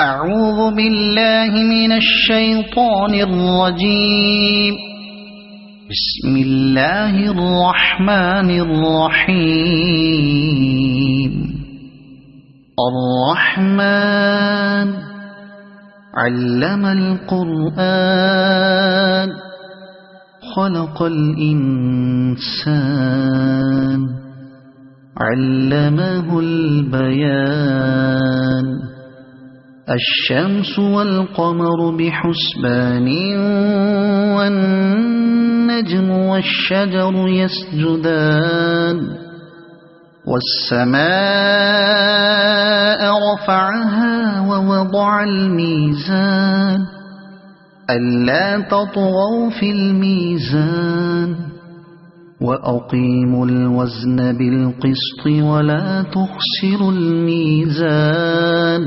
أعوذ بالله من الشيطان الرجيم. بسم الله الرحمن الرحيم. الرحمن علم القرآن خلق الإنسان علمه البيان. الشمس والقمر بحسبان والنجم والشجر يسجدان. والسماء رفعها ووضع الميزان ألا تطغوا في الميزان وأقيموا الوزن بالقسط ولا تخسروا الميزان